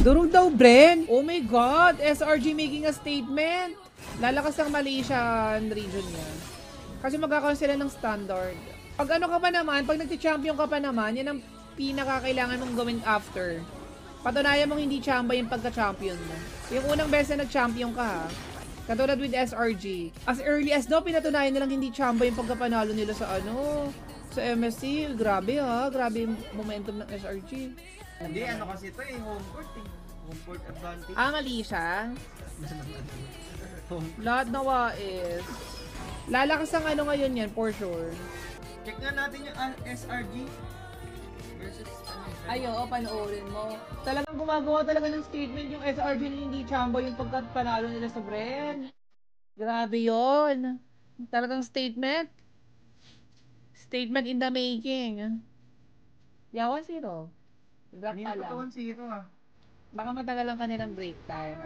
Durog daw, Bren. Oh my God. SRG making a statement. Lalakas ang Malaysian region niya. Kasi magkakaroon sila ng standard. Pag ano ka pa naman, pag nagti-champion ka pa naman, yan ang pinakakailangan mong gawin after. Patunayan mong hindi chamba yung pagka-champion mo. Yung unang beses na nag-champion ka ha. Katulad with SRG. As early as daw, pinatunayan nilang hindi chamba yung pagkapanalo nila sa sa MSC. Grabe ha. Grabe yung momentum ng SRG. Hindi, ano kasi ito home court eh. Home court advantage. Mali siya. Lahat nawa is lalakas ang ngayon yan for sure. Check nga natin yung SRG versus Oo, panoorin mo. Talagang gumagawa talaga ng statement yung SRG na hindi chamba yung pagkapanalo nila sa Bren. Grabe yon. Talagang statement. Statement in the making. Yawan 0. Black Kanina pa lang. pa 1-0 ah. Baka matagal ang kanilang break time.